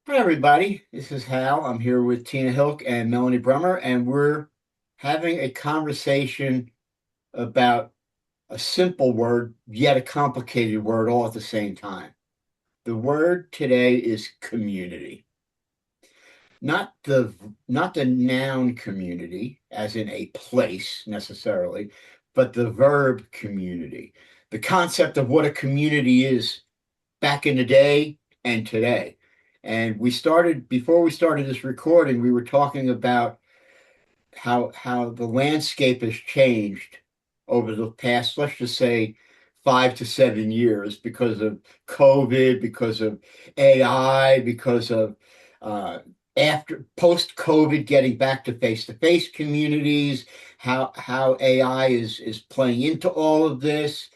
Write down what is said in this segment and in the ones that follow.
Hi, everybody. This is Hal. I'm here with Tina Hilck and Melanie Brummer, and we're having a conversation about a simple word, yet a complicated word all at the same time. The word today is community. Not the not the noun community, as in a place necessarily, but the verb community. The concept of what a community is back in the day and today. And before we started this recording, we were talking about how the landscape has changed over the past, let's just say, 5 to 7 years because of COVID, because of AI, because of uh, after post-COVID getting back to face communities, how AI is playing into all of this.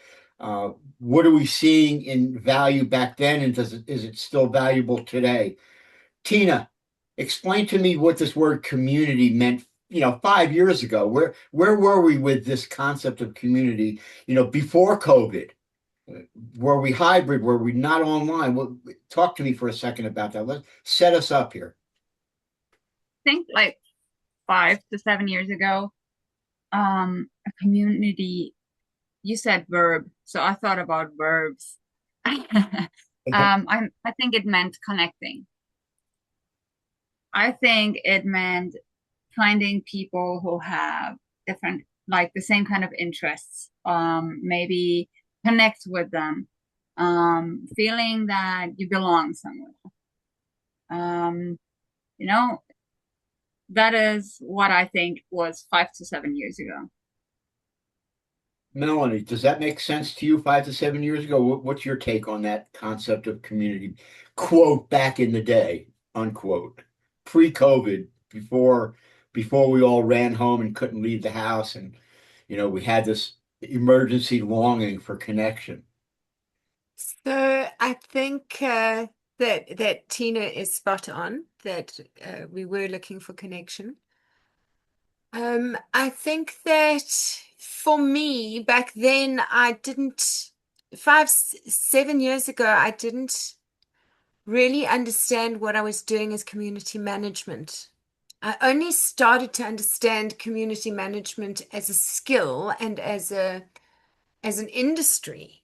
What are we seeing in value back then, and is it still valuable today? Tina, explain to me what this word community meant, 5 years ago. Where were we with this concept of community, before COVID? Were we hybrid? Were we not online? Talk to me for a second about that. Let's set us up here. Think like 5 to 7 years ago, a community, you said verb, so I thought about verbs. I think it meant connecting. I think it meant finding people who have different, like the same kind of interests, maybe connect with them, feeling that you belong somewhere. Um, you know, that is what I think was 5 to 7 years ago. Melanie, does that make sense to you 5 to 7 years ago? What's your take on that concept of community? Quote, back in the day, unquote, pre-COVID, before we all ran home and couldn't leave the house, and we had this emergency longing for connection. So I think that Tina is spot on, that we were looking for connection. I think that for me back then, 7 years ago, I didn't really understand what I was doing as community management. I only started to understand community management as a skill and as an industry,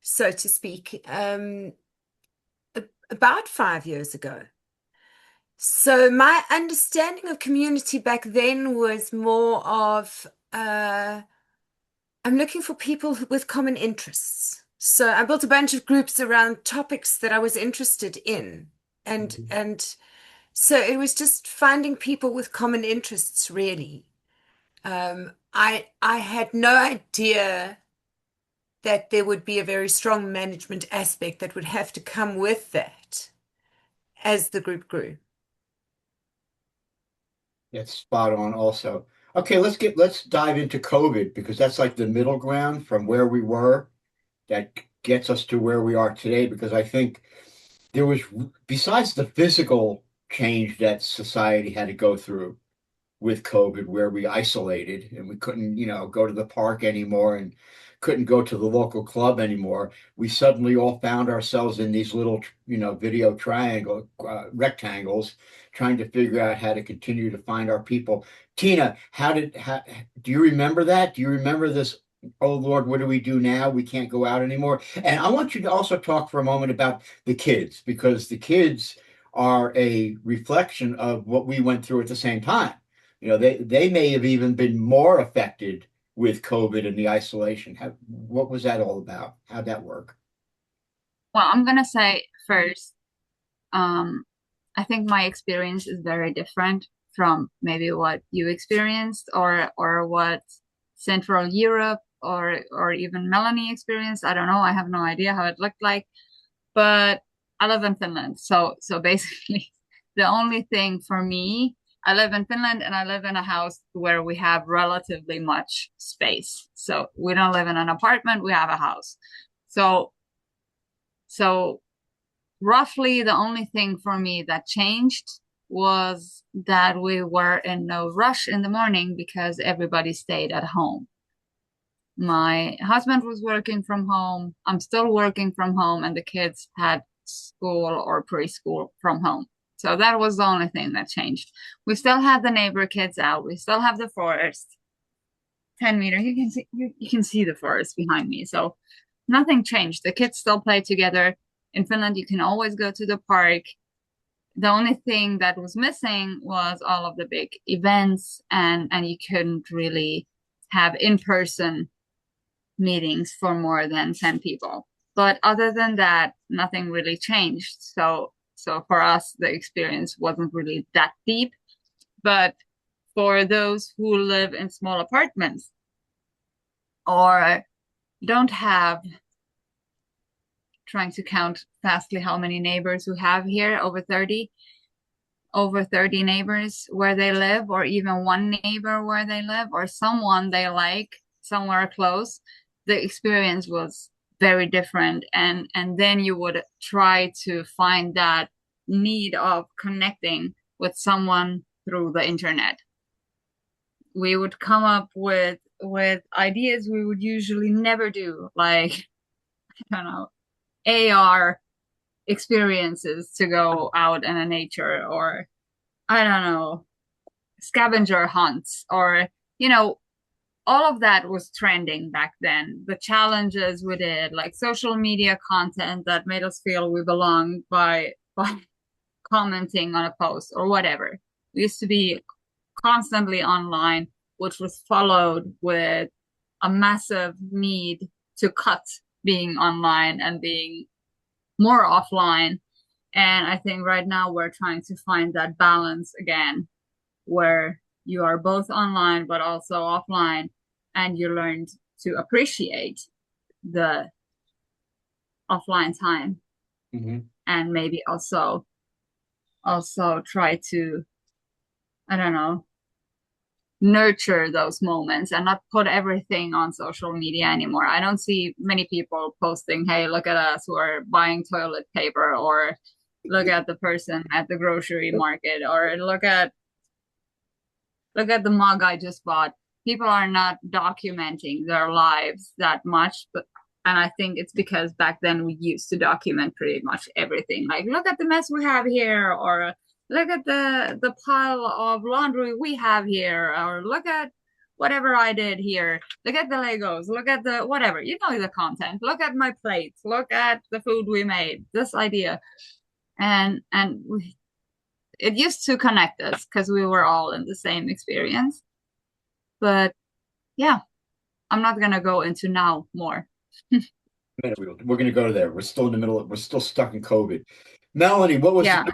so to speak, about 5 years ago. So my understanding of community back then was more of I'm looking for people with common interests. So I built a bunch of groups around topics that I was interested in. And Mhm. and so it was just finding people with common interests, really. I had no idea that there would be a very strong management aspect that would have to come with that as the group grew. That's spot on also. Okay, let's dive into COVID because that's like the middle ground from where we were that gets us to where we are today because I think there was, besides the physical change that society had to go through with COVID, where we isolated and we couldn't, go to the park anymore and couldn't go to the local club anymore. We suddenly all found ourselves in these little, video rectangles, trying to figure out how to continue to find our people. Tina, do you remember that? Do you remember this? Oh Lord, what do we do now? We can't go out anymore. And I want you to also talk for a moment about the kids because the kids are a reflection of what we went through at the same time. They may have even been more affected with COVID and the isolation. What was that all about? How'd that work? Well, I'm gonna say first, um, I think my experience is very different from maybe what you experienced or what Central Europe or even Melanie experienced. I don't know. I have no idea how it looked like, but I live in Finland. So basically the only thing for me, I live in Finland and I live in a house where we have relatively much space. So we don't live in an apartment, we have a house. So so roughly the only thing for me that changed was that we were in no rush in the morning because everybody stayed at home. My husband was working from home. I'm still working from home, and the kids had school or preschool from home. So that was the only thing that changed. We still have the neighbor kids out. We still have the forest. 10 meters. You can see the forest behind me. So nothing changed. The kids still play together. In Finland, you can always go to the park. The only thing that was missing was all of the big events, and you couldn't really have in-person meetings for more than 10 people. But other than that, nothing really changed. So for us, the experience wasn't really that deep. But for those who live in small apartments or don't have, trying to count fastly how many neighbors we have here, over 30 neighbors where they live, or even one neighbor where they live, or someone they like somewhere close, the experience was very different. And then you would try to find that need of connecting with someone through the internet. We would come up with ideas we would usually never do, like, I don't know, AR experiences to go out in the nature, or I don't know, scavenger hunts, or you know, all of that was trending back then. The challenges we did, like social media content that made us feel we belong by commenting on a post or whatever. We used to be constantly online, which was followed with a massive need to cut being online and being more offline. And I think right now we're trying to find that balance again, where you are both online but also offline, and you learned to appreciate the offline time, Hmm. and maybe also try to, I don't know, nurture those moments and not put everything on social media anymore. I don't see many people posting, hey, look at us, we're buying toilet paper, or look at the person at the grocery market, or look at the mug I just bought. People are not documenting their lives that much, but and I think it's because back then we used to document pretty much everything. Like, look at the mess we have here, or look at the pile of laundry we have here, or look at whatever I did here. Look at the Legos, look at the whatever, you know, the content. Look at my plates, look at the food we made. This idea. And it used to connect us because we were all in the same experience. But yeah, I'm not gonna go into now more. We're going to go there. We're still in the middle we're still stuck in COVID. Melanie, Yeah.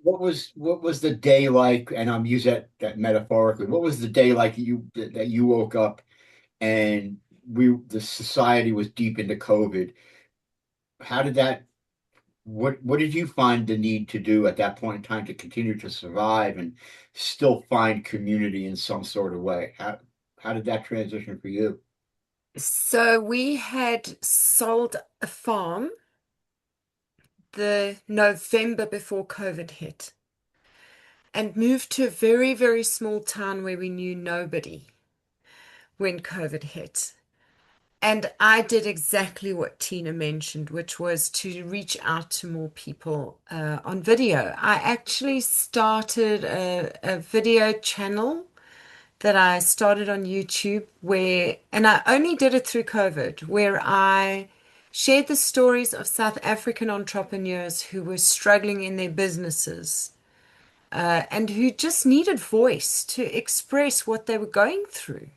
what was the day like? And I'm using that metaphorically. What was the day like that you woke up and the society was deep into COVID? How did that what did you find the need to do at that point in time to continue to survive and still find community in some sort of way? How did that transition for you? So we had sold a farm the November before COVID hit and moved to a very, very small town where we knew nobody when COVID hit. And I did exactly what Tina mentioned, which was to reach out to more people on video. I actually started a video channel that I started on YouTube and I only did it through COVID, where I shared the stories of South African entrepreneurs who were struggling in their businesses and who just needed voice to express what they were going through.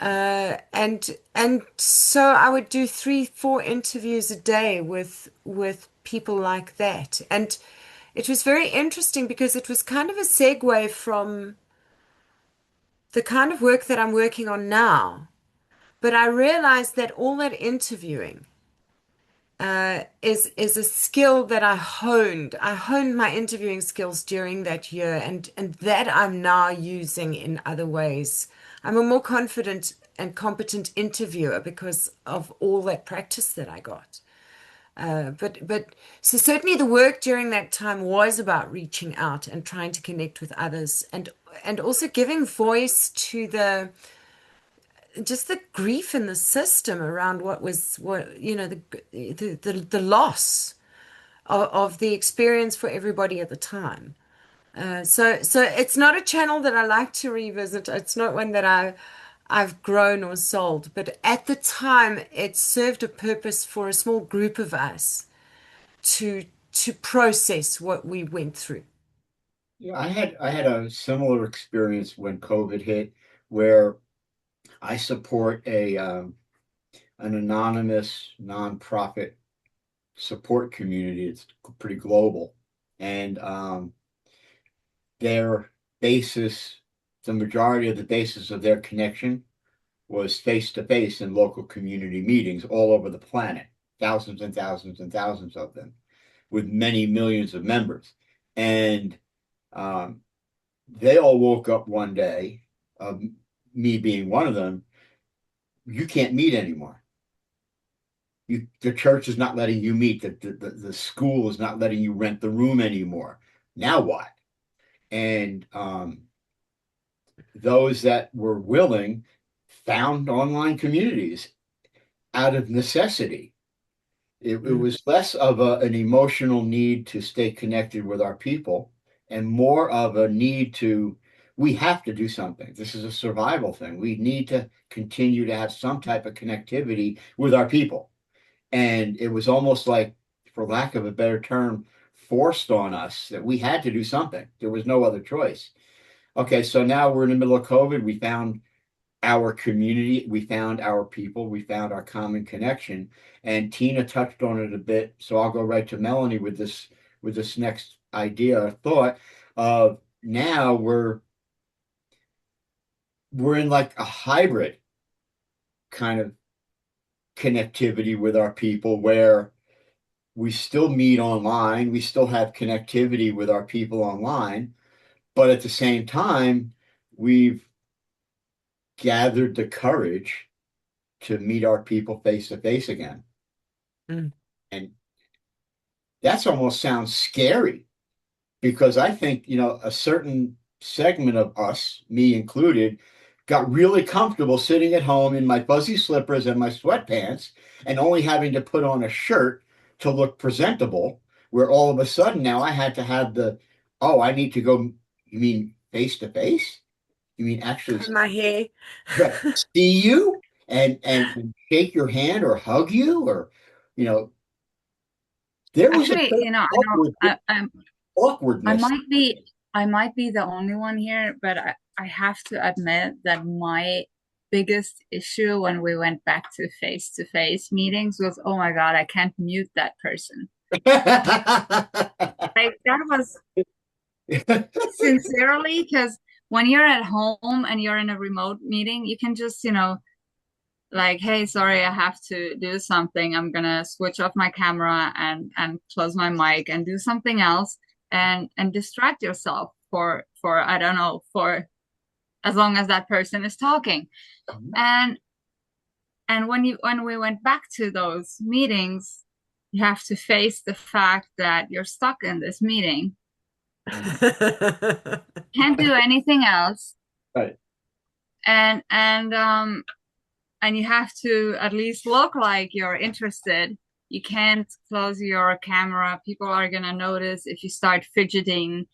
And so I would do 3, 4 interviews a day with people like that. And it was very interesting because it was kind of a segue from the kind of work that I'm working on now. But I realized that all that interviewing is a skill that I honed. I honed my interviewing skills during that year, and that I'm now using in other ways. I'm a more confident and competent interviewer because of all that practice that I got. But so certainly the work during that time was about reaching out and trying to connect with others, and also giving voice to the just the grief in the system around what was what you know the loss. of the experience for everybody at the time. So it's not a channel that I like to revisit. It's not one that I've grown or sold, but at the time it served a purpose for a small group of us to to process what we went through. Yeah, I had a similar experience when COVID hit, where I support a an anonymous nonprofit support community. It's pretty global, and their basis, the majority of the basis of their connection was face to face in local community meetings all over the planet, thousands and thousands and thousands of them, with many millions of members. And um, they all woke up one day, me being one of them, you can't meet anymore. The church is not letting you meet. The school is not letting you rent the room anymore. Now what? And those that were willing found online communities out of necessity. It Mm. was less of an emotional need to stay connected with our people and more of a need to, we have to do something. This is a survival thing. We need to continue to have some type of connectivity with our people. And it was almost like, for lack of a better term, forced on us that we had to do something. There was no other choice. Okay, so now we're in the middle of COVID. We found our community, we found our people, we found our common connection. And Tina touched on it a bit, so I'll go right to Melanie with this next idea or thought of now we're in like a hybrid kind of connectivity with our people where we still meet online, we still have connectivity with our people online, but at the same time, we've gathered the courage to meet our people face to face again. Mm. And that's almost sounds scary because I think, a certain segment of us, me included, got really comfortable sitting at home in my fuzzy slippers and my sweatpants and only having to put on a shirt to look presentable, where all of a sudden now I had to have oh, I need to go, you mean face to face? You mean actually Comb my hair. right, see you and shake your hand or hug you or, you know, there was a Actually, certain I know I awkwardness. might be the only one here, but I have to admit that my biggest issue when we went back to face meetings was, oh my God, I can't mute that person. Like that was sincerely because when you're at home and you're in a remote meeting, you can just, like, hey, sorry, I have to do something. I'm gonna switch off my camera and close my mic and do something else and distract yourself for I don't know, for as long as that person is talking. And when we went back to those meetings, you have to face the fact that you're stuck in this meeting, can't do anything else, Right. and and you have to at least look like you're interested. You can't close your camera. People are gonna notice if you start fidgeting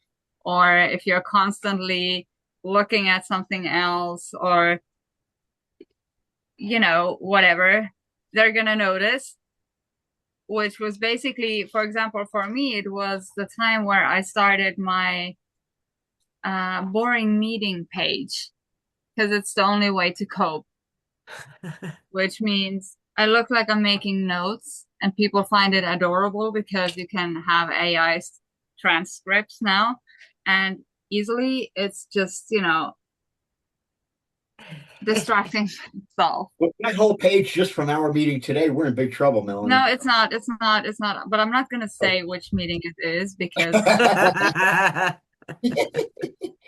or if you're constantly looking at something else or, whatever. They're gonna notice, which was basically, for example, for me, it was the time where I started my boring meeting page because it's the only way to cope, which means I look like I'm making notes and people find it adorable because you can have AI transcripts now and easily it's just, distracting itself. Well, that whole page just from our meeting today, we're in big trouble, No, Melanie. it's not, but I'm not going to say which meeting it is because I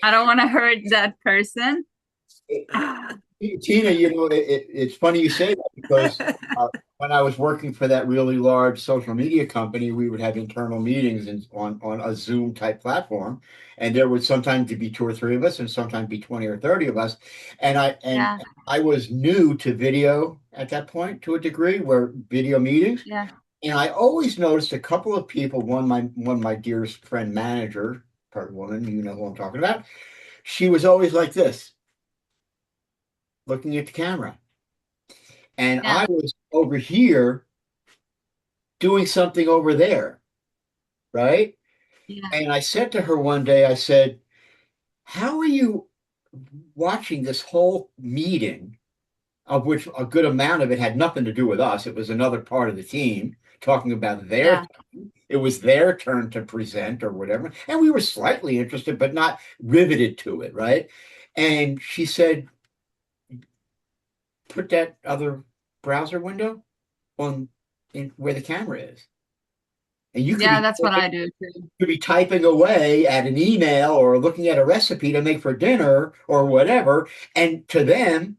don't want to hurt that person. Tina, it's funny you say that because when I was working for that really large social media company, we would have internal meetings on a Zoom type platform, and there would sometimes be two or three of us, and sometimes be 20 or 30 of us. And Yeah, I was new to video at that point to a degree, where video meetings. yeah, And I always noticed a couple of people, one my dearest friend manager, part woman, you know who I'm talking about. She was always like this, looking at the camera. And Yeah, I was over here doing something over there, right? yeah, And I said to her one day, I said, how are you watching this whole meeting, of which a good amount of it had nothing to do with us? It was another part of the team talking about their, yeah. it was their turn to present or whatever. And we were slightly interested, but not riveted to it, right? And she said, put that other browser window on in where the camera is. And you Yeah, that's what I do too. could be typing away at an email or looking at a recipe to make for dinner or whatever. And to them,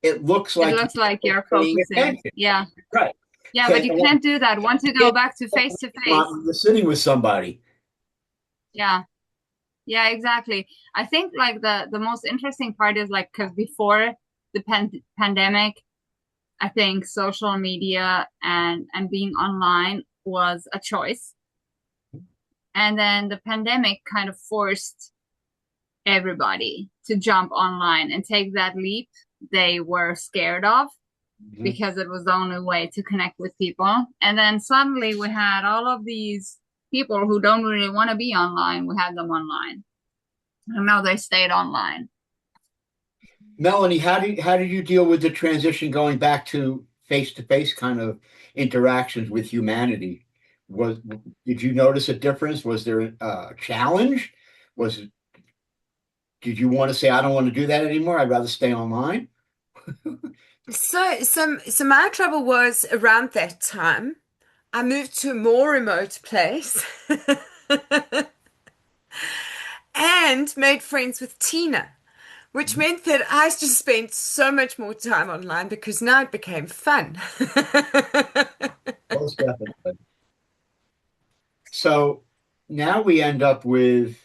it looks It like looks like you're you're paying focusing. attention. Yeah. Right. Yeah, but And you can't do that once you go then back to face to face. when you're sitting with somebody. Yeah. Yeah, exactly. I think like the most interesting part is like because before the pandemic, I think social media and being online was a choice. And then the pandemic kind of forced everybody to jump online and take that leap they were scared of Mhm. because it was the only way to connect with people. And then suddenly we had all of these people who don't really want to be online. We had them online. And now they stayed online. Melanie, how did you deal with the transition going back to face kind of interactions with humanity? Was did you notice a difference? Was there a challenge? Was Did you want to say, I don't want to do that anymore? I'd rather stay online? So my trouble was around that time. I moved to a more remote place and made friends with Tina, which meant that I just spent so much more time online because now it became fun. Most definitely. So now we end up with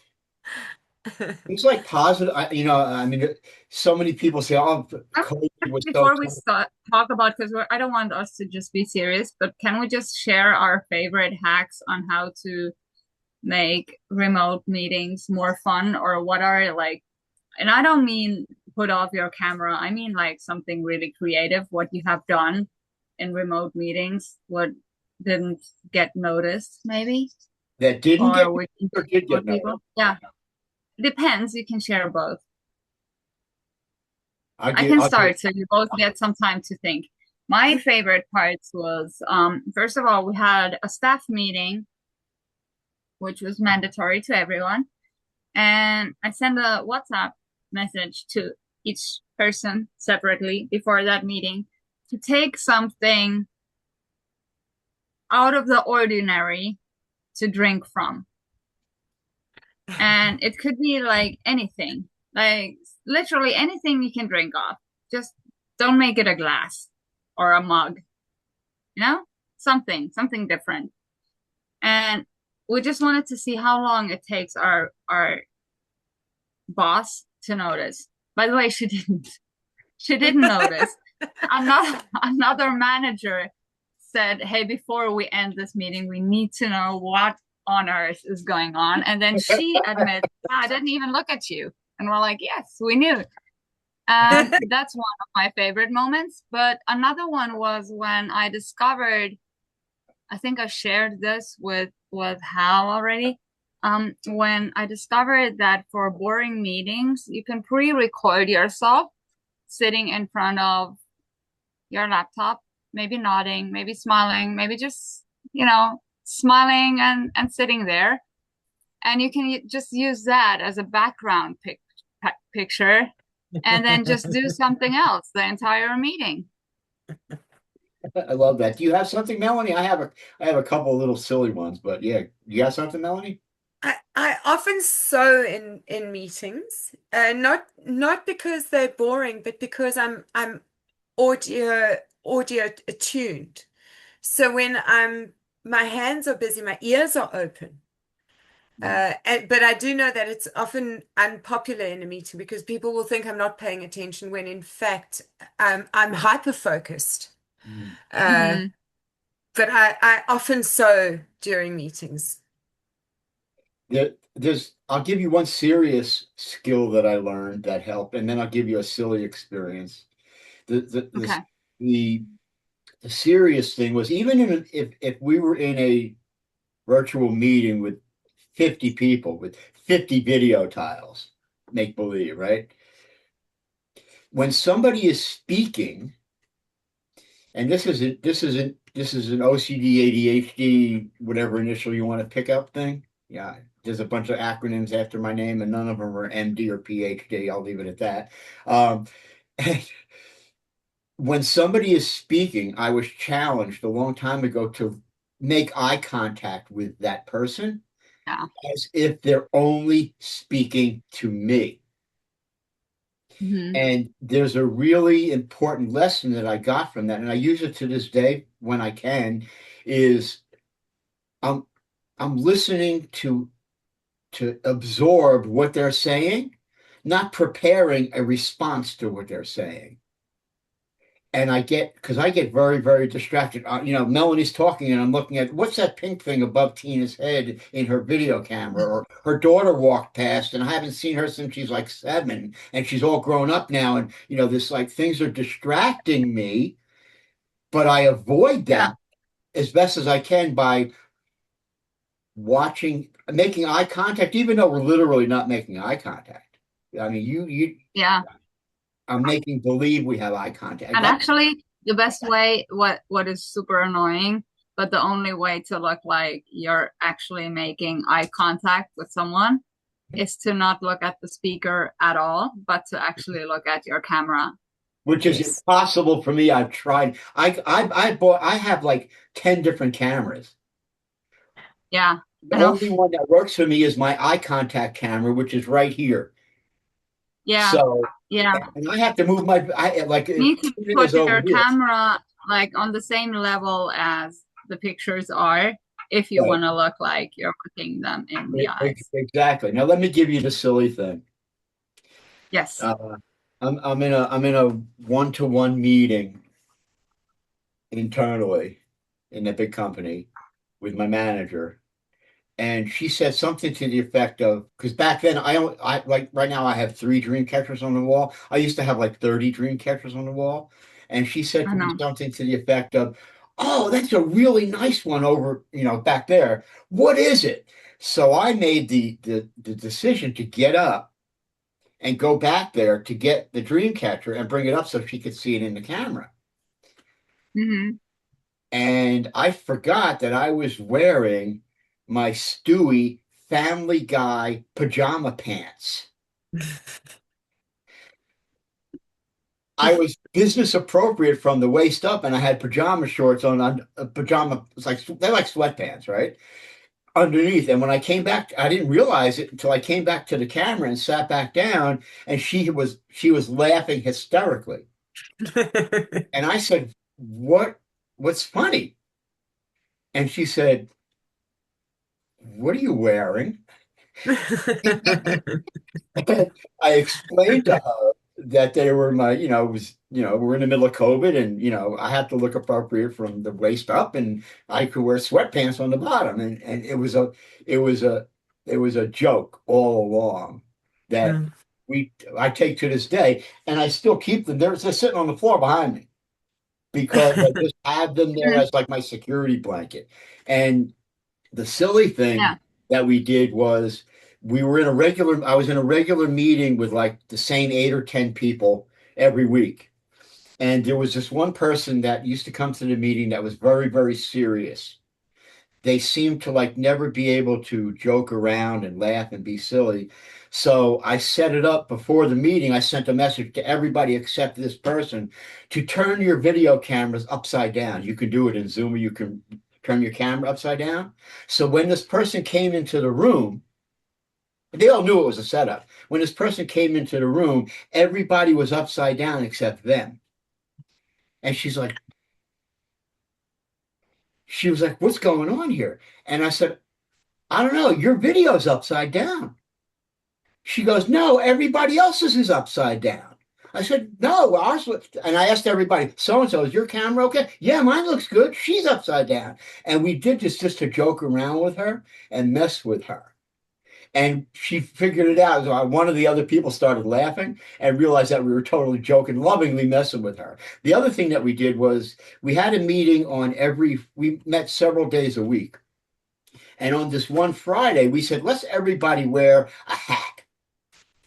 it's like positive. I mean, so many people say, "Oh, COVID was so Before we tough." start talk about, because I don't want us to just be serious, but can we just share our favorite hacks on how to make remote meetings more fun, or what are like, and I don't mean put off your camera, I mean like something really creative, what you have done in remote meetings, what didn't get noticed, maybe, That didn't get or which or did more get noticed. people. Yeah, depends. You can share both. I can I'll give start so you both get some time to think. My favorite parts was first of all, we had a staff meeting, which was mandatory to everyone. And I sent a WhatsApp message to each person separately before that meeting to take something out of the ordinary to drink from. And it could be like anything, like literally anything you can drink off. Just don't make it a glass or a mug, you know? Something different. And we just wanted to see how long it takes our boss to notice. By the way, she didn't. She didn't notice. Another manager said, "Hey, before we end this meeting, we need to know what on earth is going on." And then she admits, "I didn't even look at you." And we're like, "Yes, we knew." And that's one of my favorite moments. But another one was when I discovered, I think I shared this with Hal already. When I discovered that for boring meetings, you can pre-record yourself sitting in front of your laptop, maybe nodding, maybe smiling, maybe just, smiling and sitting there. And you can just use that as a background picture and then just do something else the entire meeting. I love that. Do you have something, Melanie? I have a couple of little silly ones, but yeah, you got something, Melanie? I often sew in meetings, not because they're boring, but because I'm audio attuned. So when my hands are busy, my ears are open. But I do know that it's often unpopular in a meeting because people will think I'm not paying attention when in fact I'm hyper focused. Uh, Mm-hmm. But I often sew during meetings. I'll give you one serious skill that I learned that helped, and then I'll give you a silly experience. The the the Okay. the, the serious thing was even if we were in a virtual meeting with 50 people with 50 video tiles, make believe, right? When somebody is speaking, and this is an OCD, ADHD, whatever initial you want to pick up thing. Yeah, there's a bunch of acronyms after my name, and none of them are MD or PhD. I'll leave it at that. Um, when somebody is speaking, I was challenged a long time ago to make eye contact with that person Yeah. as if they're only speaking to me. Hmm. And there's a really important lesson that I got from that, and I use it to this day when I can, is I'm I'm listening to absorb what they're saying, not preparing a response to what they're saying. And because I get very, very distracted. Melanie's talking and I'm looking at what's that pink thing above Tina's head in her video camera, or her daughter walked past and I haven't seen her since she's like 7 and she's all grown up now. And, this like things are distracting me, but I avoid Yeah. that as best as I can by making eye contact, even though we're literally not making eye contact. I mean, Yeah. I'm making believe we have eye contact. And actually, the best way, what is super annoying, but the only way to look like you're actually making eye contact with someone is to not look at the speaker at all, but to actually look at your camera. Which is Yes. impossible for me. I've tried. I have like 10 different cameras. Yeah, The I know. only one that works for me is my eye contact camera, which is right here. Yeah, So, yeah. and I have to move like You need to it put is over your here. camera like on the same level as the pictures are if you Right. want to look like you're looking them in the eyes. Exactly. Now let me give you the silly thing. Yes. Uh, I'm in a one-to-one meeting internally in a big company with my manager, and she said something to the effect of, because back then I like right now I have 3 dream catchers on the wall. I used to have like 30 dream catchers on the wall, and she said I to me know. something to the effect of, "Oh, that's a really nice one over, back there. What is it?" So I made the decision to get up and go back there to get the dream catcher and bring it up so she could see it in the camera. Hmm. And I forgot that I was wearing my Stewie Family Guy pajama pants. I was business appropriate from the waist up, and I had pajama shorts on pajama. It's like they're like sweatpants, right? Underneath. And when I came back, I didn't realize it until I came back to the camera and sat back down, and she was laughing hysterically. And I said, What's funny?" And she said, "What are you wearing?" I explained to her that they were it was, we're in the middle of COVID, and, I had to look appropriate from the waist up, and I could wear sweatpants on the bottom. And it was a, it was a joke all along that I take to this day, and I still keep them. They're sitting on the floor behind me because I just have them there Hmm. as like my security blanket. And the silly thing Yeah. that we did was I was in a regular meeting with like the same 8 or 10 people every week. And there was this one person that used to come to the meeting that was very, very serious. They seemed to like never be able to joke around and laugh and be silly. So I set it up before the meeting. I sent a message to everybody except this person to turn your video cameras upside down. You can do it in Zoom, or you can turn your camera upside down. So when this person came into the room, they all knew it was a setup. When this person came into the room, everybody was upside down except them. And she was like, "What's going on here?" And I said, "I don't know. Your video's upside down." She goes, "No, everybody else's is upside down." I said, no, ours looks, and I asked everybody, so and so, is your camera okay? Yeah, mine looks good. She's upside down. And we did this just to joke around with her and mess with her. And she figured it out. So one of the other people started laughing and realized that we were totally joking, lovingly messing with her. The other thing that we did was we had a meeting we met several days a week. And on this one Friday, we said, let's everybody wear a hat,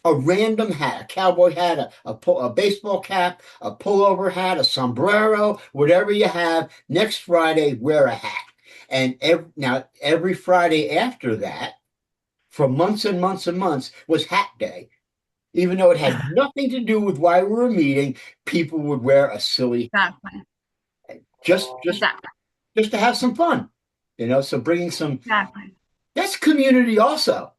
a random hat, a cowboy hat, a baseball cap, a pullover hat, a sombrero, whatever you have. Next Friday, wear a hat. And every Friday after that, for months and months and months, was Hat Day. Even though it had nothing to do with why we were meeting, people would wear a silly Exactly. just just Exactly. just to have some fun, So bringing some Exactly. that's community also,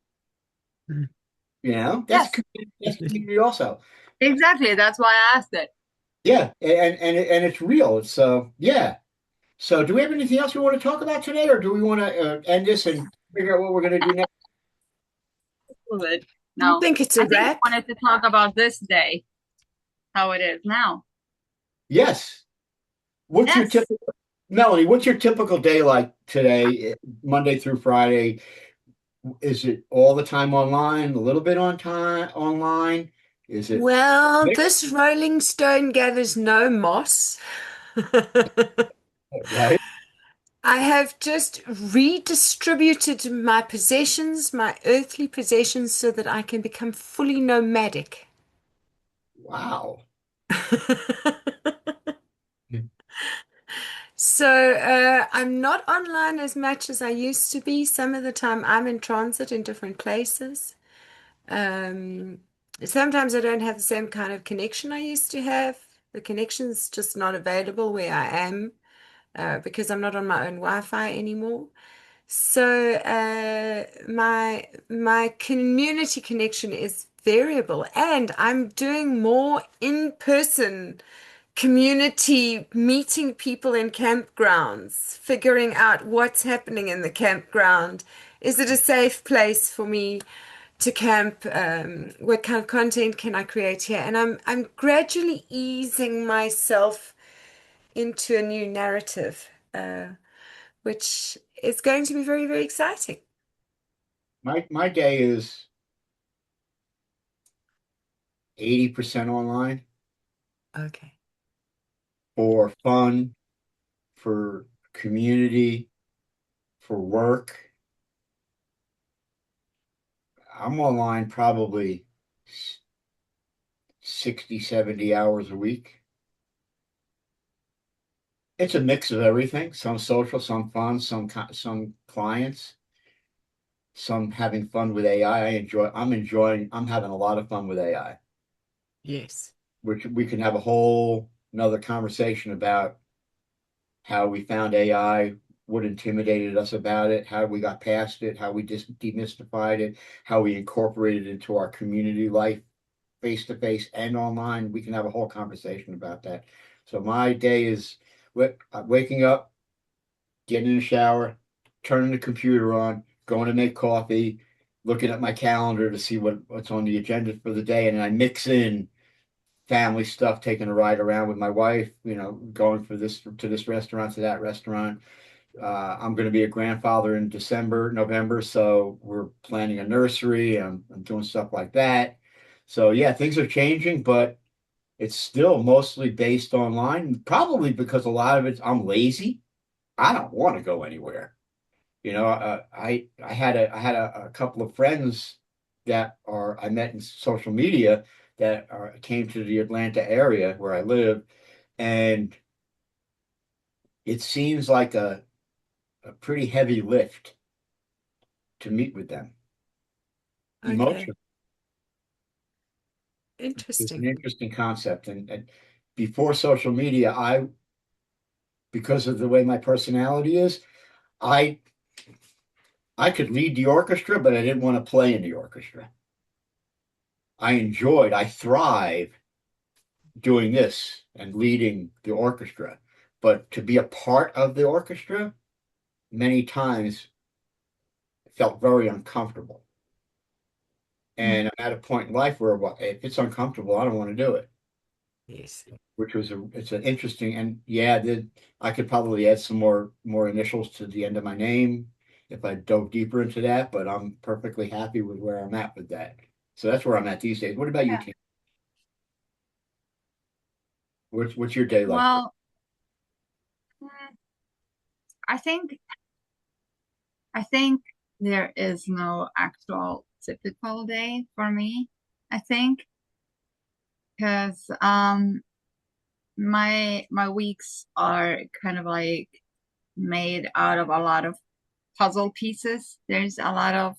Yes. that's community also. Exactly. That's why I asked it. Yeah, and it's real. So yeah. So do we have anything else we want to talk about today, or do we want to end this and figure out what we're going to do next? Good. I No, think it's a I think we wrap. wanted to talk about this day, how it is now. Yes. What's your Yes. typical Melanie? What's your typical day like today, Monday through Friday? Is it all the time online, a little bit on time online? Is it Well, mixed, this Rolling Stone gathers no moss. right? I have just redistributed my possessions, my earthly possessions, so that I can become fully nomadic. Wow. So I'm not online as much as I used to be. Some of the time I'm in transit in different places. Um, Sometimes I don't have the same kind of connection I used to have. The connection's just not available where I am because I'm not on my own Wi-Fi anymore. So my community connection is variable, and I'm doing more in-person community meeting people in campgrounds, figuring out what's happening in the campground. Is it a safe place for me to camp? What kind of content can I create here? And I'm gradually easing myself into a new narrative, which is going to be very, very exciting. My day is 80% online Okay. for fun, for community, for work. I'm online probably 60, 70 hours a week. It's a mix of everything, some social, some fun, some clients, some having fun with AI. I'm having a lot of fun with AI, Yes. which we can have a whole another conversation about how we found AI, what intimidated us about it, how we got past it, how we just demystified it, how we incorporated it into our community life, face to face and online. We can have a whole conversation about that. So my day is waking up, getting in the shower, turning the computer on, going to make coffee, looking at my calendar to see what's on the agenda for the day, and then I mix in family stuff, taking a ride around with my wife, going for this to this restaurant to that restaurant. I'm going to be a grandfather in November, so we're planning a nursery. I'm doing stuff like that. So yeah, things are changing, but it's still mostly based online, probably because a lot of it I'm lazy. I don't want to go anywhere. I had a couple of friends that are I met in social media came to the Atlanta area where I live, and it seems like a pretty heavy lift to meet with them. Okay. Emotion is an Interesting. interesting concept, and before social media, because of the way my personality is, I I could lead the orchestra, but I didn't want to play in the orchestra. I thrive doing this and leading the orchestra. But to be a part of the orchestra many times felt very uncomfortable. Mm. And I'm at a point in life where, well, if it's uncomfortable, I don't want to do it. Yes. which was it's an interesting, and yeah, I could probably add some more initials to the end of my name if I dove deeper into that, but I'm perfectly happy with where I'm at with that. So that's where I'm at these days. What about you, Yeah. Tim? What's your day like? Well, mm, I think I think there is no actual typical day for me. I think because my weeks are kind of like made out of a lot of puzzle pieces. There's a lot of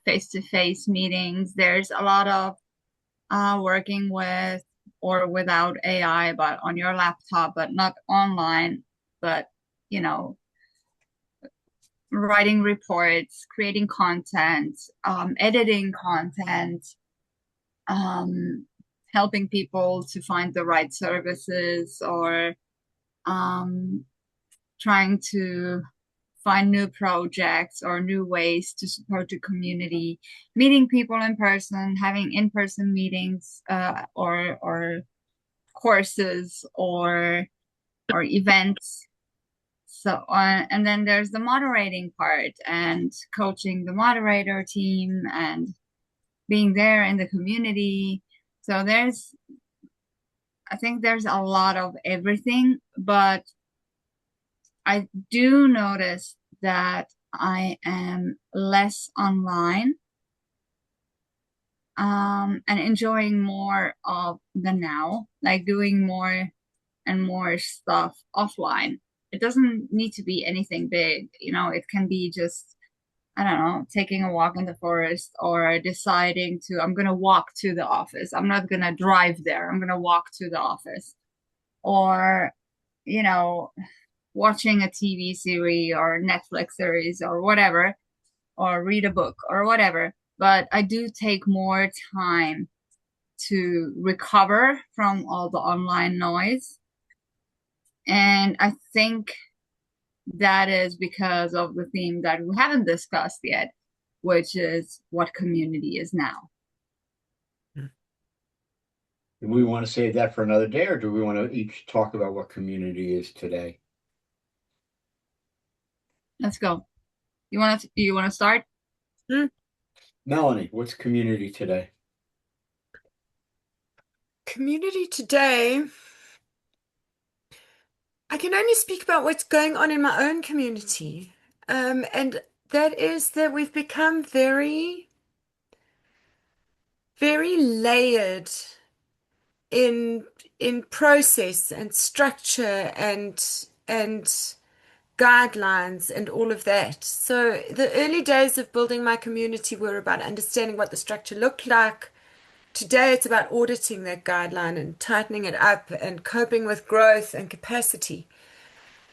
face-to-face meetings. There's a lot of working with or without AI, but on your laptop, but not online, but you know, writing reports, creating content, editing content, um, helping people to find the right services or um, trying to find new projects or new ways to support the community, meeting people in person, having in-person meetings or courses or events. So and then there's the moderating part and coaching the moderator team and being there in the community. So I think there's a lot of everything, but I do notice that I am less online, and enjoying more of the now, like doing more and more stuff offline. It doesn't need to be anything big, it can be just, I don't know, taking a walk in the forest or deciding I'm going to walk to the office. I'm not going to drive there. I'm going to walk to the office. Or, you know, watching a TV series or Netflix series or whatever, or read a book or whatever. But I do take more time to recover from all the online noise. And I think that is because of the theme that we haven't discussed yet, which is what community is now. Do we want to save that for another day, or do we want to each talk about what community is today? Let's go. You want to start? Hmm. Melanie, what's community today? Community today, I can only speak about what's going on in my own community. And that is that we've become very, very layered in in process and structure and guidelines and all of that. So the early days of building my community were about understanding what the structure looked like. Today it's about auditing that guideline and tightening it up and coping with growth and capacity.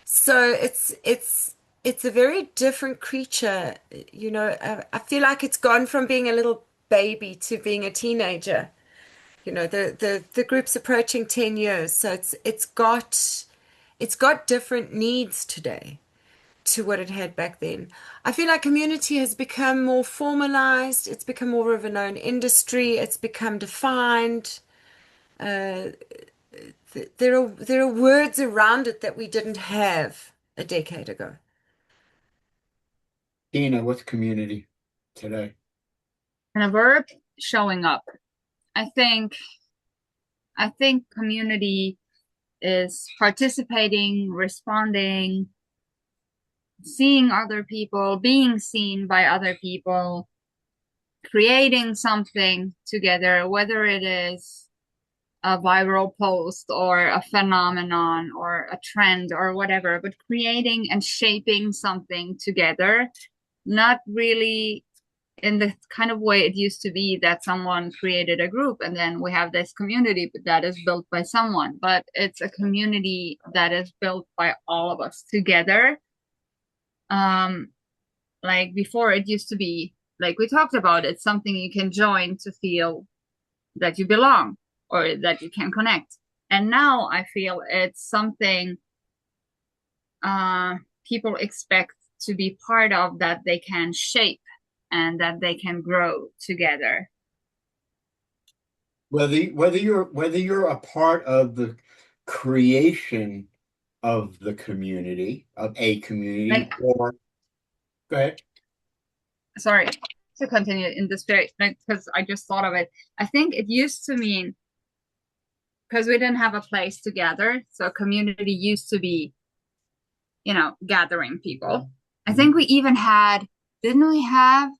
So it's a very different creature. I feel like it's gone from being a little baby to being a teenager. The group's approaching 10 years, so it's got different needs today to what it had back then. I feel like community has become more formalized, it's become more of a known industry, it's become defined. Uh, there are words around it that we didn't have a decade ago. Tina, what's community today? And a verb, showing up. I think I think community is participating, responding, seeing other people, being seen by other people, creating something together, whether it is a viral post or a phenomenon or a trend or whatever, but creating and shaping something together, not really in the kind of way it used to be that someone created a group and then we have this community that is built by someone, but it's a community that is built by all of us together. Um, like before, it used to be like we talked about, it's something you can join to feel that you belong or that you can connect. And now I feel it's something uh, people expect to be part of, that they can shape and that they can grow together. whether you're a part of the creation of the community, of a community, Like, or go ahead. sorry to continue in this spirit, like, because I just thought of it. I think it used to mean because we didn't have a place to gather, so community used to be, gathering people. I Mhm. think we even had, didn't we have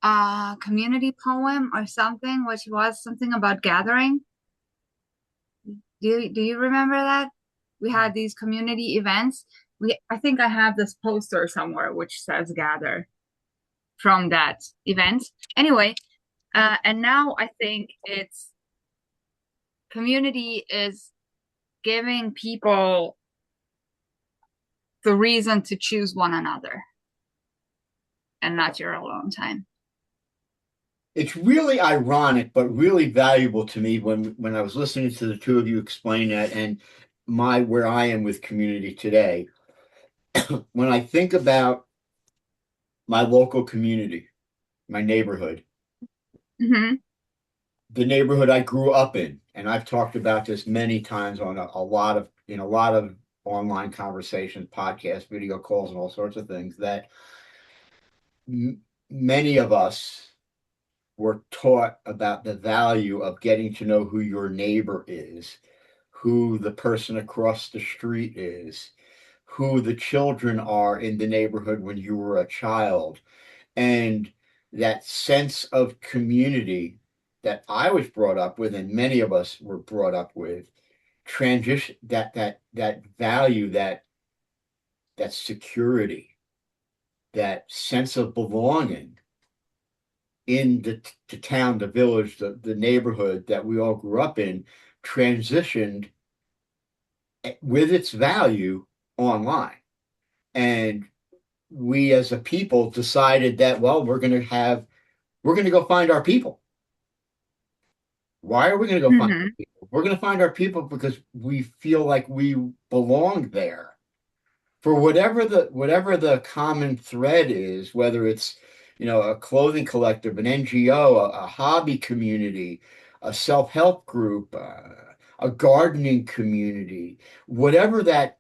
a community poem or something, which was something about gathering? Do you remember that? We had these community events. I think I have this poster somewhere which says gather from that event. Anyway, and now I think it's community is giving people the reason to choose one another and not your alone time. It's really ironic, but really valuable to me when I was listening to the two of you explain that and my where I am with community today. When I think about my local community, my neighborhood, Mm-hmm. the neighborhood I grew up in, and I've talked about this many times on a lot of online conversations, podcasts, video calls, and all sorts of things that many of us were taught about the value of getting to know who your neighbor is, who the person across the street is, who the children are in the neighborhood when you were a child. And that sense of community that I was brought up with, and many of us were brought up with, transition that value, that security, that sense of belonging in the town, the village, the neighborhood that we all grew up in, transitioned with its value online. And we as a people decided that, well, we're going to go find our people. Why are we going to go find our Mm-hmm. people? We're going to find our people because we feel like we belong there. For whatever the common thread is, whether it's a clothing collective, an NGO, a hobby community, a self-help group, a gardening community, whatever that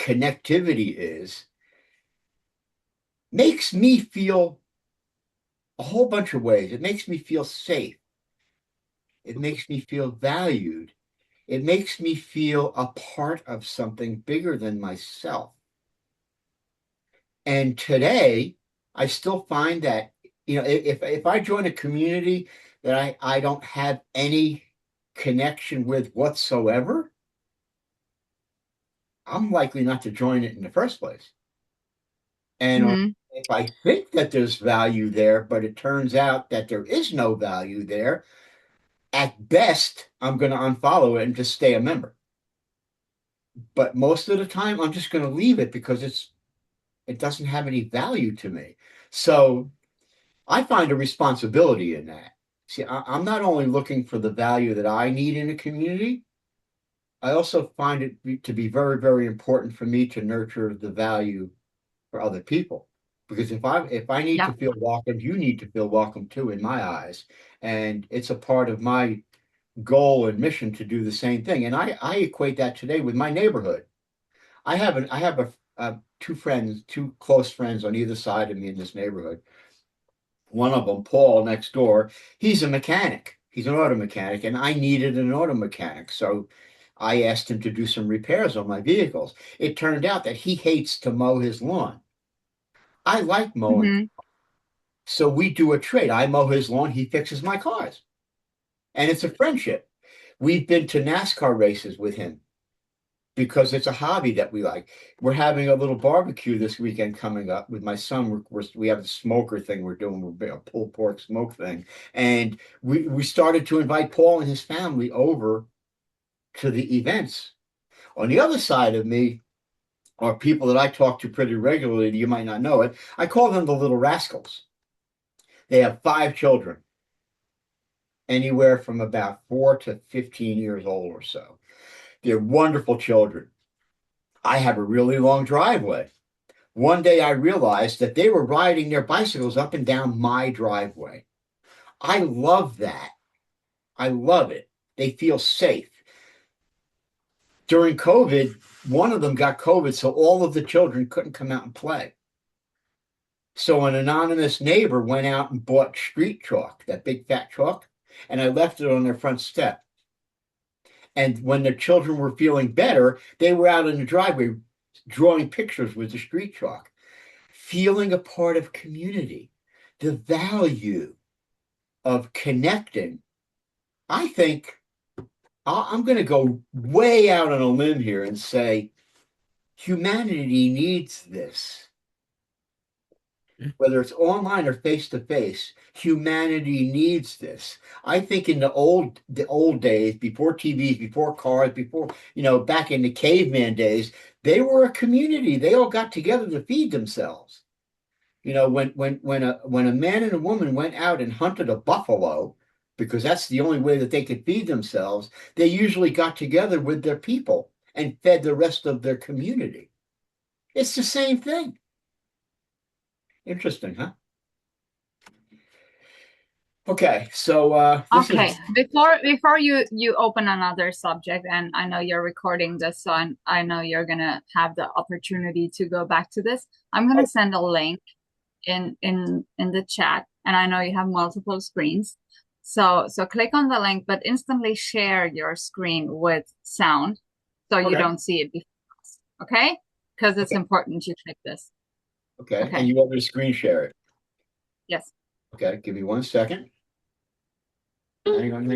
connectivity is, makes me feel a whole bunch of ways. It makes me feel safe. It makes me feel valued. It makes me feel a part of something bigger than myself. And today, I still find that, if I join a community that I don't have any connection with whatsoever, I'm likely not to join it in the first place. And Mm-hmm. if I think that there's value there, but it turns out that there is no value there, at best, I'm going to unfollow it and just stay a member. But most of the time, I'm just going to leave it because it doesn't have any value to me. So I find a responsibility in that. See, I'm not only looking for the value that I need in a community, I also find it to be very, very important for me to nurture the value for other people. Because if I need to Yep. feel welcomed, you need to feel welcome too, in my eyes. And it's a part of my goal and mission to do the same thing. And I equate that today with my neighborhood. I have two friends, two close friends on either side of me in this neighborhood. One of them, Paul, next door, he's a mechanic. He's an auto mechanic, and I needed an auto mechanic. So I asked him to do some repairs on my vehicles. It turned out that he hates to mow his lawn. I like mowing. Mm-hmm. So we do a trade. I mow his lawn, he fixes my cars. And it's a friendship. We've been to NASCAR races with him because it's a hobby that we like. We're having a little barbecue this weekend coming up with my son. We have a smoker thing we're doing. We're a pulled pork smoke thing, and we started to invite Paul and his family over to the events. On the other side of me are people that I talk to pretty regularly. You might not know it. I call them the little rascals. They have 5 children, anywhere from about 4 to 15 years old or so. They're wonderful children. I have a really long driveway. One day I realized that they were riding their bicycles up and down my driveway. I love that. I love it. They feel safe. During COVID, one of them got COVID, so all of the children couldn't come out and play. So an anonymous neighbor went out and bought street chalk, that big fat chalk, and I left it on their front step. And when the children were feeling better, they were out in the driveway drawing pictures with the street chalk, feeling a part of community, the value of connecting. I think I'm going to go way out on a limb here and say humanity needs this. Whether it's online or face to face, humanity needs this. I think in the old days, before TVs, before cars, before, back in the caveman days, they were a community. They all got together to feed themselves. When a man and a woman went out and hunted a buffalo, because that's the only way that they could feed themselves, they usually got together with their people and fed the rest of their community. It's the same thing. Interesting, huh? Okay, so this Okay, is before you open another subject, and I know you're recording this, so I know you're gonna have the opportunity to go back to this. I'm gonna oh, send a link in the chat, and I know you have multiple screens. So click on the link, but instantly share your screen with sound so you okay, don't see it before us, okay? Because it's okay, important you click this. okay. And Okay. you want me to screen share it? Yes. Okay, give me 1 second. Hang on.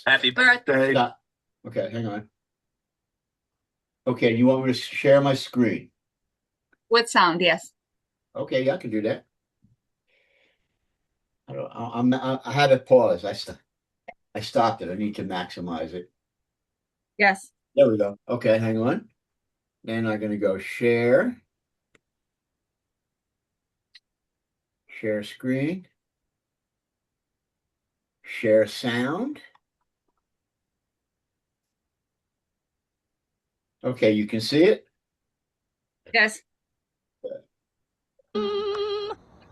Happy birthday. Stop. Okay, hang on. Okay, you want me to share my screen? With sound, yes. Okay, yeah, I can do that. I don't, I had it paused. I stopped it. I need to maximize it. Yes. There we go. Okay, hang on. Then I'm gonna go share screen, share sound. Okay, you can see it. Yes.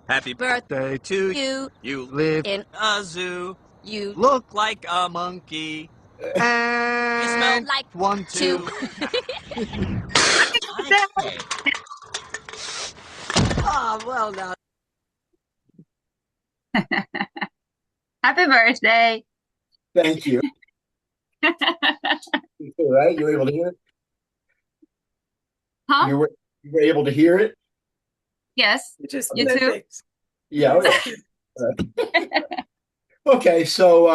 Happy birthday to you. You live in a zoo. You look like a monkey. And you smell like one, two. Okay. Oh, well, now. Happy birthday. Thank you. All right, you were able to hear it? Huh? You were able to hear it? Yes. Just You too? perfect. Yeah, oh, yeah. All right. Okay, so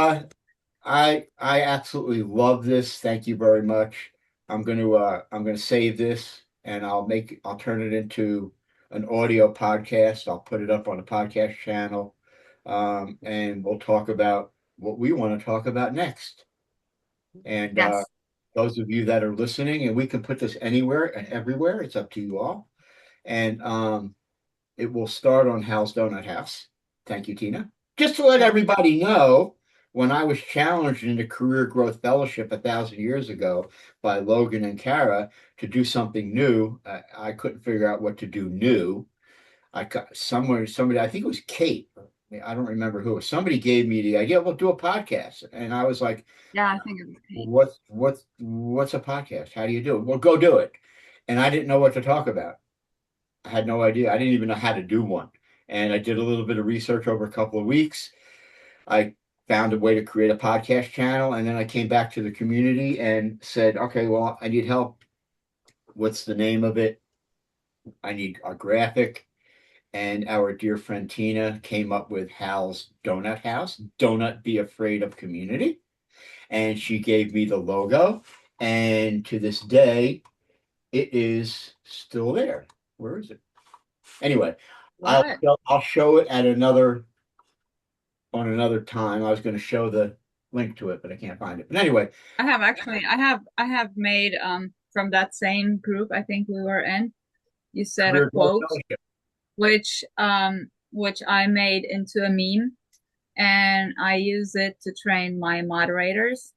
I absolutely love this. Thank you very much. I'm gonna save this and I'll turn it into an audio podcast. I'll put it up on the podcast channel. And we'll talk about what we want to talk about next. And Yes. those of you that are listening, and we can put this anywhere and everywhere, it's up to you all. And it will start on Hal's Donut House. Thank you, Tina. Just to let Yes. everybody know, when I was challenged in the Career Growth Fellowship 1,000 years ago by Logan and Kara to do something new, I couldn't figure out what to do new. I got somebody, I think it was Kate. I don't remember who. Somebody gave me the idea, well, do a podcast. And I was like, Yeah, I think it was Kate. what's a podcast? How do you do it? Well, go do it. And I didn't know what to talk about. I had no idea. I didn't even know how to do one. And I did a little bit of research over a couple of weeks. I found a way to create a podcast channel. And then I came back to the community and said, okay, well, I need help. What's the name of it? I need a graphic. And our dear friend Tina came up with Hal's Donut House. Donut Be Afraid of Community. And she gave me the logo. And to this day, it is still there. Where is it? Anyway, Love it. I'll show it at another time. I was going to show the link to it, but I can't find it. But anyway, I have made from that same group I think we were in, you said a Career Growth quote Fellowship. which I made into a meme, and I use it to train my moderators.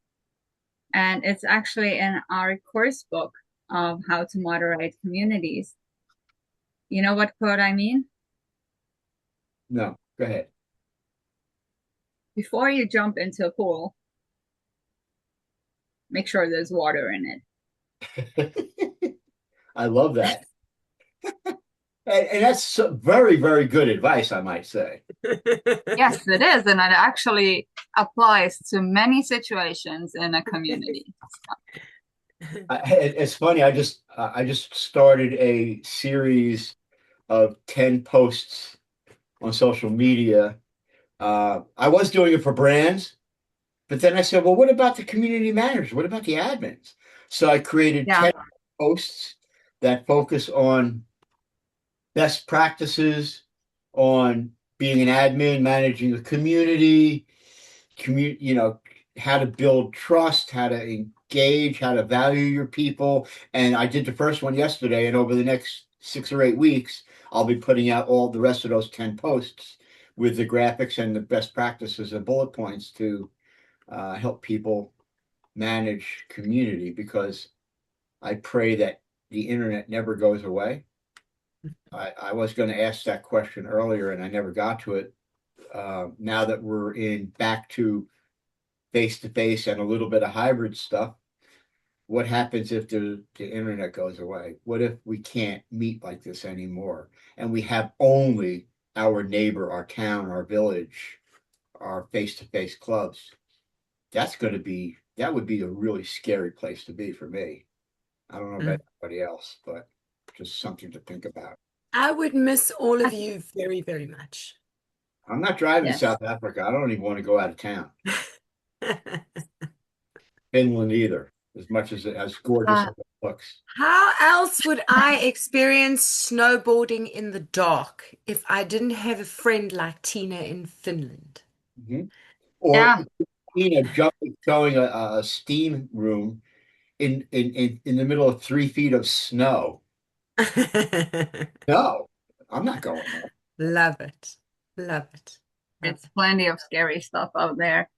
And it's actually in our course book of how to moderate communities. You know what quote I mean? No, go ahead. Before you jump into a pool, make sure there's water in I love that. And that's very, very good advice, I might say. it. Yes, it is, and it actually applies to many situations in a community. It's funny. I just started a series of 10 posts on social media. I was doing it for brands, but then I said, well, what about the community managers? What about the admins? So I created Yeah. 10 posts that focus on best practices, on being an admin, managing a community, how to build trust, how to engage, how to value your people. And I did the first one yesterday, and over the next 6 or 8 weeks, I'll be putting out all the rest of those 10 posts with the graphics and the best practices and bullet points to help people manage community because I pray that the internet never goes away. I was going to ask that question earlier and I never got to it. Now that we're in back to face to face and a little bit of hybrid stuff, what happens if the internet goes away? What if we can't meet like this anymore and we have only our neighbor, our town, our village, our face to face clubs? That would be a really scary place to be for me. I don't know about anybody else, but just something to think about. I would miss all of you very, very much. I'm not driving to Yes. South Africa. I don't even want to go out of town. Finland either, as much as gorgeous Uh, as it looks. How else would I experience snowboarding in the dark if I didn't have a friend like Tina in Finland? Mhm. Or yeah. jumping, showing a steam room in the middle of 3 feet of snow. No, I'm not going there. Love it. Love it. Love It's plenty of scary stuff out there.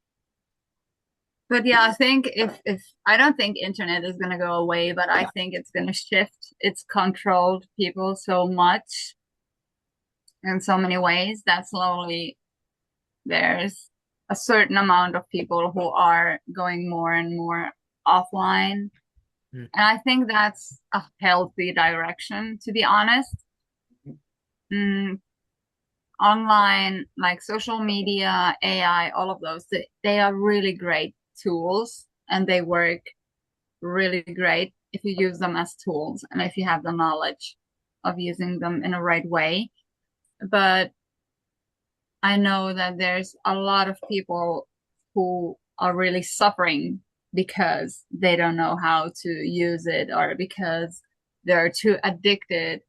But yeah, I think if I don't think internet is gonna go away, but I think it's gonna shift. It's controlled people so much in so many ways that slowly there's a certain amount of people who are going more and more offline. it. And I think that's a healthy direction, to be honest. Mm, online, like social media, AI, all of those, they are really great tools and they work really great if you use them as tools and if you have the knowledge of using them in a right way. But I know that there's a lot of people who are really suffering because they don't know how to use it or because they're too addicted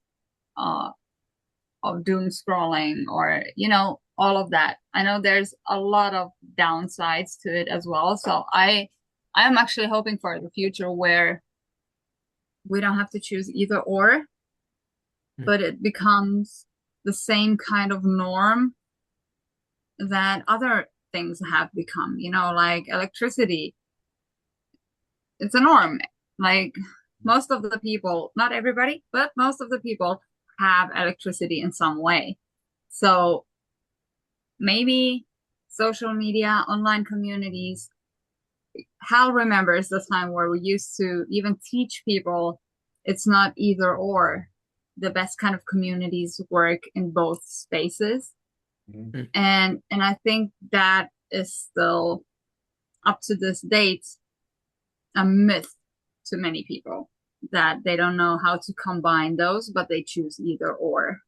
uh, of doom scrolling or, all of that. I know there's a lot of downsides to it as well. So I am actually hoping for the future where we don't have to choose either or, but it becomes the same kind of norm that other things have become, like electricity. It's a norm. Like most of the people, not everybody, but most of the people have electricity in some way. So maybe social media, online communities. Hal remembers the time where we used to even teach people it's not either or. The best kind of communities work in both spaces. Mhm. And I think that is still up to this date a myth to many people that they don't know how to combine those, but they choose either or.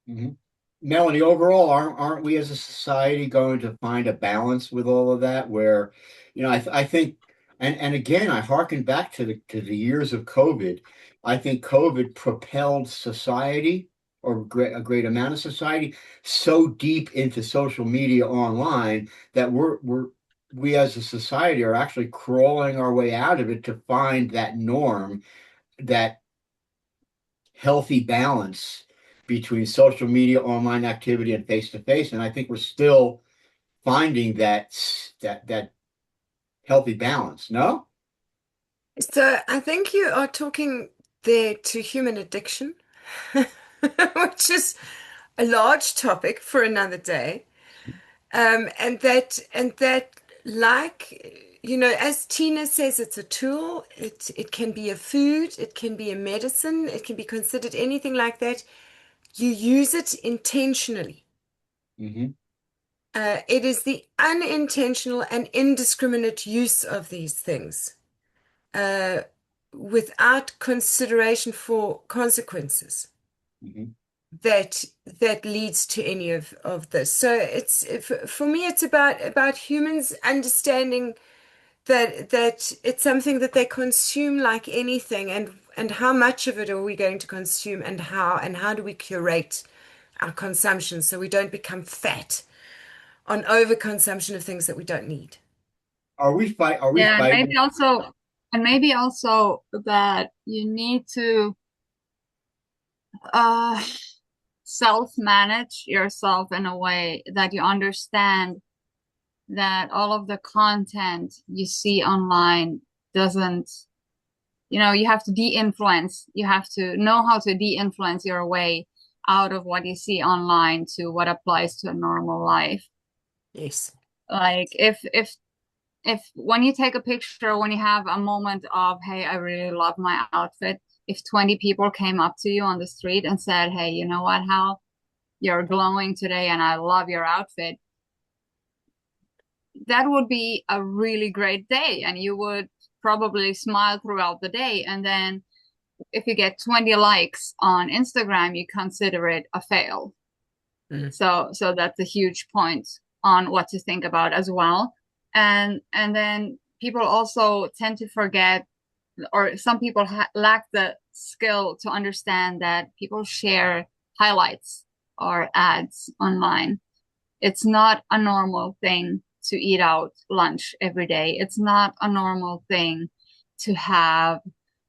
Mhm. Melanie, overall, aren't we as a society going to find a balance with all of that? Where, I think, and again, I hearken back to the years of COVID. I think COVID propelled society, or a great amount of society, so deep into social media online that we as a society are actually crawling our way out of it to find that norm, that healthy balance between social media, online activity, and face to face. And I think we're still finding that healthy balance. No? So I think you are talking there to human addiction, which is a large topic for another day. And that like as Tina says, it's a tool. It can be a food, it can be a medicine, it can be considered anything like that. You use it intentionally. Hmm. It is the unintentional and indiscriminate use of these things uh, without consideration for consequences Hmm. that leads to any of this. So for me, it's about humans understanding that it's something that they consume like anything, and how much of it are we going to consume, and how do we curate our consumption so we don't become fat on overconsumption of things that we don't need. Are we Yeah, fighting? and maybe also that you need to uh self-manage yourself in a way that you understand that all of the content you see online doesn't, you have to de-influence. You have to know how to de-influence your way out of what you see online to what applies to a normal life. Yes. Like if when you take a picture, when you have a moment of, hey, I really love my outfit, if 20 people came up to you on the street and said, hey, you know what, Hal, you're glowing today and I love your outfit, that would be a really great day and you would probably smile throughout the day. And then if you get 20 likes on Instagram, you consider it a fail. Mm. So that's a huge point on what to think about as well. And then people also tend to forget, or some people lack the skill to understand that people share highlights or ads online. It's not a normal thing to eat out lunch every day. It's not a normal thing to have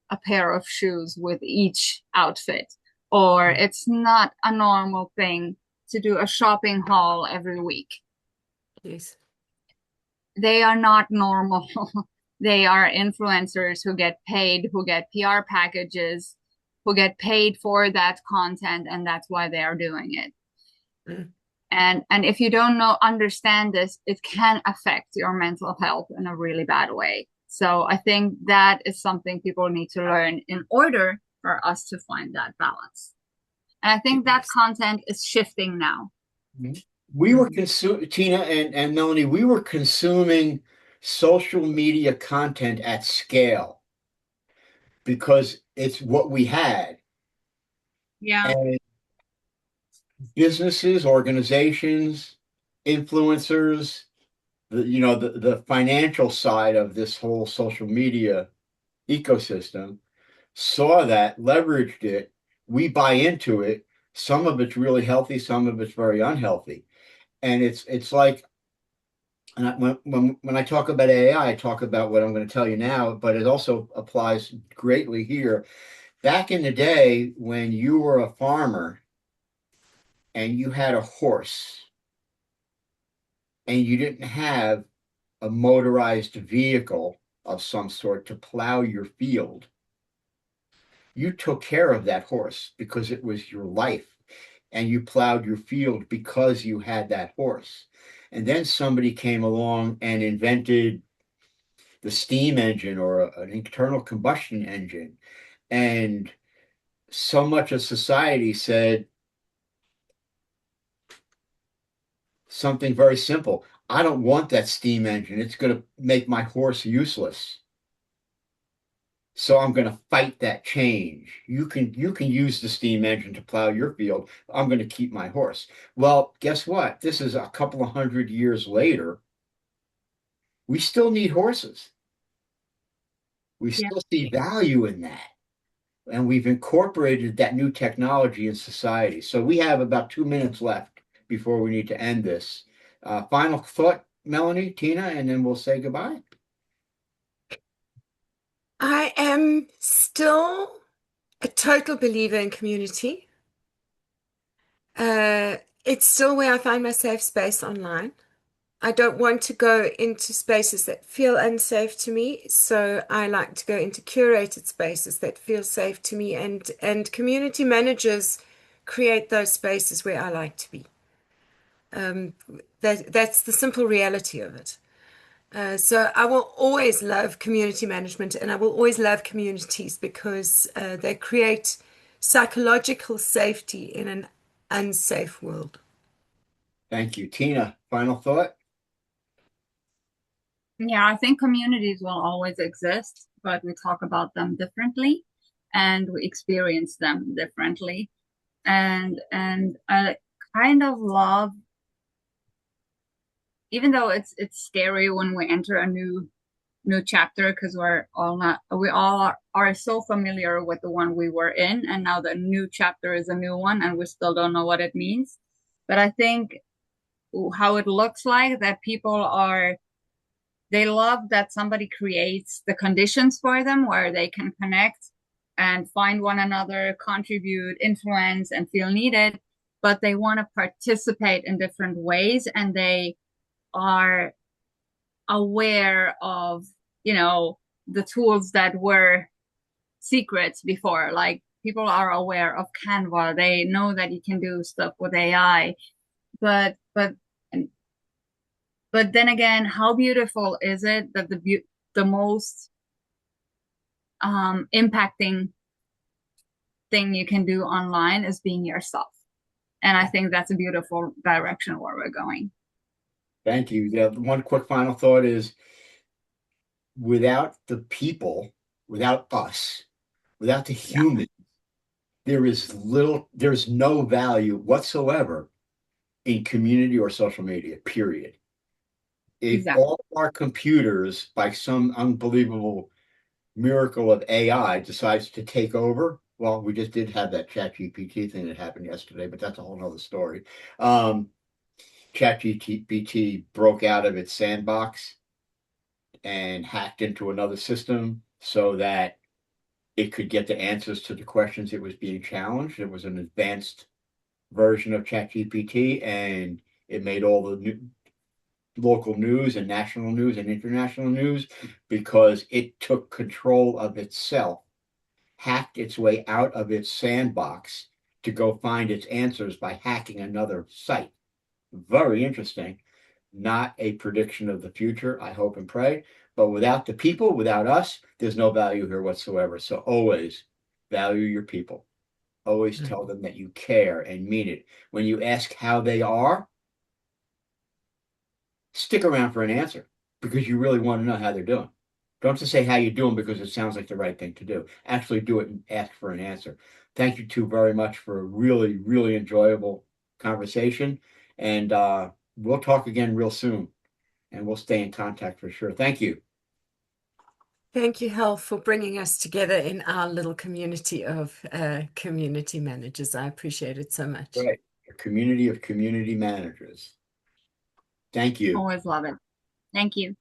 a pair of shoes with each outfit, or it's not a normal thing to do a shopping haul every week. Yes. They are not normal. They are influencers who get paid, who get PR packages, who get paid for that content, and that's why they are doing it. Mm. And if you don't understand this, it can affect your mental health in a really bad way. So I think that is something people need to learn in order for us to find that balance. And I think that Yes. content is shifting now. We were Mm. consuming, Tina and Melanie, we were consuming social media content at scale because it's what we had. Yeah. And businesses, organizations, influencers, the financial side of this whole social media ecosystem saw that, leveraged it. We buy into it. Some of it's really healthy, some of it's very unhealthy. And it's like, and when I talk about AI, I talk about what I'm going to tell you now, but it also applies greatly here. Back in the day, when you were a farmer and you had a horse and you didn't have a motorized vehicle of some sort to plow your field, you took care of that horse because it was your life and you plowed your field because you had that horse. And then somebody came along and invented the steam engine or an internal combustion engine. And so much of society said something very simple. I don't want that steam engine. It's going to make my horse useless. So I'm going to fight that change. You can use the steam engine to plow your field. I'm going to keep my horse. Well, guess what? This is a couple of 100 years later. We still need horses. We Yeah. still see value in that. And we've incorporated that new technology in society. So we have about 2 minutes left before we need to end this. Final thought, Melanie, Tina, and then we'll say goodbye. I am still a total believer in community. Uh, it's still where I find my safe space online. I don't want to go into spaces that feel unsafe to me, so I like to go into curated spaces that feel safe to me, and community managers create those spaces where I like to be. Um, that's the simple reality of it. So I will always love community management and I will always love communities because they create psychological safety in an unsafe world. Thank you. Tina, final thought? Yeah, I think communities will always exist, but we talk about them differently and we experience them differently. And I kind of love, even though it's scary when we enter a new chapter because we all are so familiar with the one we were in, and now the new chapter is a new one and we still don't know what it means. But I think how it looks like that they love that somebody creates the conditions for them where they can connect and find one another, contribute, influence, and feel needed, but they want to participate in different ways and they are aware of, the tools that were secrets before. Like people are aware of Canva. They know that you can do stuff with AI, but but then again, how beautiful is it that the most impacting thing you can do online is being yourself. And I think that's a beautiful direction where we're going. Thank you. Yeah, one quick final thought is without the people, without us, without the Yeah, human, there's no value whatsoever in community or social media, period. If exactly. all our computers, by some unbelievable miracle of AI, decides to take over, well, we just did have that ChatGPT thing that happened yesterday, but that's a whole nother story. Um, ChatGPT broke out of its sandbox and hacked into another system so that it could get the answers to the questions it was being challenged. It was an advanced version of ChatGPT, and it made all the local news and national news and international news because it took control of itself, hacked its way out of its sandbox to go find its answers by hacking another site. Very interesting. Not a prediction of the future, I hope and pray. But without the people, without us, there's no value here whatsoever. So always value your people. Always tell them that you care and mean it. When you ask how they are, stick around for an answer because you really want to know how they're doing. Don't just say how you doing because it sounds like the right thing to do. Actually do it and ask for an answer. Thank you two very much for a really, really enjoyable conversation. And we'll talk again real soon and we'll stay in contact for sure. Thank you. Thank you, Hal, for bringing us together in our little community of community managers. I appreciate it so much. Right. A community of community managers. Thank you. Always love it. Thank you.